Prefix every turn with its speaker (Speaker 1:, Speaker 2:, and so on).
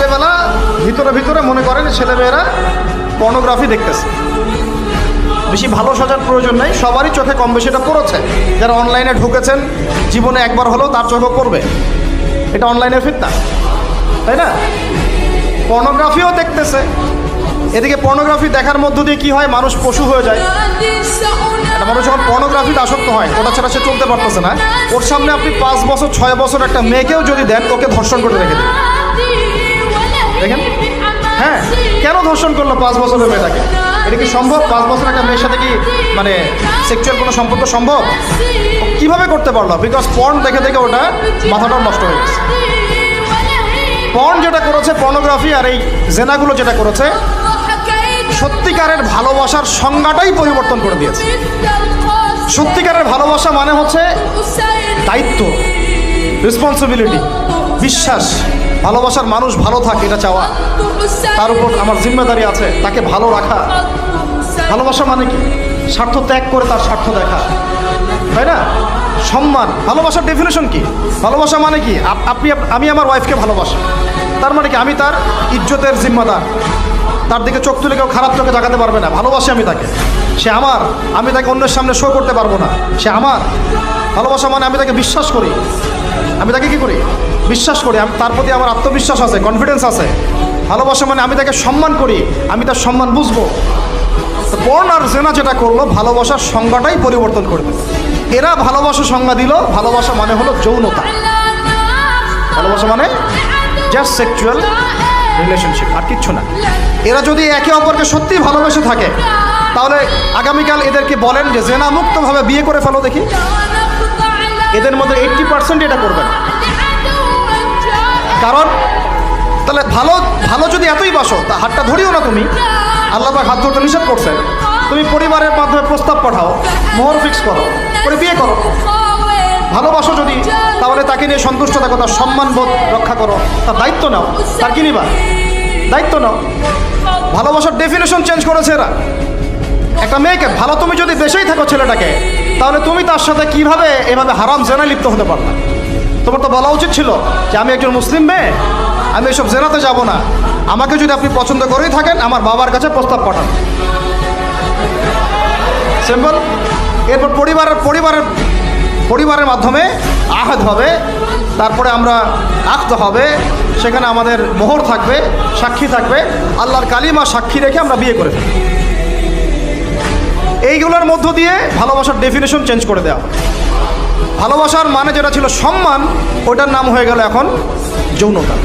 Speaker 1: রাত্রেবেলা ভিতরে ভিতরে মনে করেন ছেলেমেয়েরা পর্নোগ্রাফি দেখতেছে। বেশি ভালো সাজার প্রয়োজন নেই, সবারই চোখে কম বেশি এটা পড়েছে। যারা অনলাইনে ঢুকেছেন জীবনে একবার হলেও তার চোখে পড়বে, এটা অনলাইনের ফিতনা, তাই না? পর্নোগ্রাফিও দেখতেছে। এদিকে পর্নোগ্রাফি দেখার মধ্য দিয়ে কি হয়, মানুষ পশু হয়ে যায়। একটা মানুষ যখন পর্নোগ্রাফিতে আসক্ত হয়, ওটা ছাড়া সে চলতে পারতেছে না। ওর সামনে আপনি 5 বছর 6 বছর একটা মেয়েকেও যদি দেন, ওকে ধর্ষণ করে রেখে দেন। দেখেন, হ্যাঁ, কেন ধর্ষণ করলো 5 বছরের মেয়েটাকে? এটা কি সম্ভব? 5 বছর একটা মেয়ের সাথে কি মানে সেক্সুয়াল কোনো সম্পর্ক সম্ভব? কিভাবে করতে পারলো? বিকজ পর্ন দেখে দেখে ওটা মাথাটা নষ্ট হয়ে গেছে। পর্ন যেটা করেছে, পর্নোগ্রাফি আর এই জেনাগুলো যেটা করেছে, সত্যিকারের ভালোবাসার সংজ্ঞাটাই পরিবর্তন করে দিয়েছে। সত্যিকারের ভালোবাসা মানে হচ্ছে দায়িত্ব, রেসপন্সিবিলিটি, বিশ্বাস। ভালোবাসার মানুষ ভালো থাকে এটা চাওয়া, তার উপর আমার জিম্মেদারি আছে তাকে ভালো রাখা। ভালোবাসা মানে কি? স্বার্থ ত্যাগ করে তার স্বার্থ দেখা, তাই না? সম্মান। ভালোবাসার ডেফিনেশন কি? ভালোবাসা মানে কি? আমি আমার ওয়াইফকে ভালোবাসি, তার মানে কি আমি তার ইজ্জতের জিম্মাদার, তার দিকে চোখ তুলে কেউ খারাপ চোখে তাকাতে পারবে না। ভালোবাসি আমি তাকে, সে আমার, আমি তাকে অন্যের সামনে শো করতে পারবো না, সে আমার। ভালোবাসা মানে আমি তাকে বিশ্বাস করি, আমি তাকে কি করি? বিশ্বাস করি, তার প্রতি আমার আত্মবিশ্বাস আছে, কনফিডেন্স আছে। ভালোবাসা মানে আমি তাকে সম্মান করি, আমি তার সম্মান বুঝবো। তো পর্ন আর জেনা যেটা করলো, ভালোবাসার সংজ্ঞাটাই পরিবর্তন করে দিল। এরা ভালোবাসার সংজ্ঞা দিল, ভালোবাসা মানে হলো যৌনতা। ভালোবাসা মানে জাস্ট সেক্সুয়াল রিলেশনশিপ, আর কিচ্ছু না। এরা যদি একে অপরকে সত্যি ভালোবেসে থাকে, তাহলে আগামীকাল এদেরকে বলেন যে জেনা মুক্তভাবে বিয়ে করে ফেলো দেখি। এদের মধ্যে 80% এটা করবে না। কারণ তাহলে ভালো ভালো যদি এতই বাসো, তা হাতটা ধরিও না তুমি। আল্লাহ পাক হাত ধরতে নিষেধ করছেন। তুমি পরিবারের মাধ্যমে প্রস্তাব পাঠাও, মোহর ফিক্স করো, করে বিয়ে করো। ভালোবাসো যদি, তাহলে তাকে নিয়ে সন্তুষ্ট থাকো, তার সম্মানবোধ রক্ষা করো, তার দায়িত্ব নাও। তার কি নিবা? দায়িত্ব নাও। ভালোবাসার ডেফিনেশন চেঞ্জ করেছে এরা। একটা মেয়েকে ভালো তুমি যদি বেশেই থাকো ছেলেটাকে, তাহলে তুমি তার সাথে কিভাবে এভাবে হারাম জেনায় লিপ্ত হতে পারবে? তোমার তো বলা উচিত ছিল যে আমি একজন মুসলিম মেয়ে, আমি এসব জেনাতে যাব না। আমাকে যদি আপনি পছন্দ করেই থাকেন, আমার বাবার কাছে প্রস্তাব পাঠান। সিম্পল। এরপর পরিবারের মাধ্যমে আহাদ হবে, তারপরে আমরা আক্ত হবে, সেখানে আমাদের মোহর থাকবে, সাক্ষী থাকবে, আল্লাহর কালিমা সাক্ষী রেখে আমরা বিয়ে করে ফেলি। এইগুলোর মধ্য দিয়ে ভালোবাসার ডেফিনেশন চেঞ্জ করে দেওয়া। ভালোবাসার মানে যেটা ছিল সম্মান, ওটার নাম হয়ে গেল এখন যৌনতা।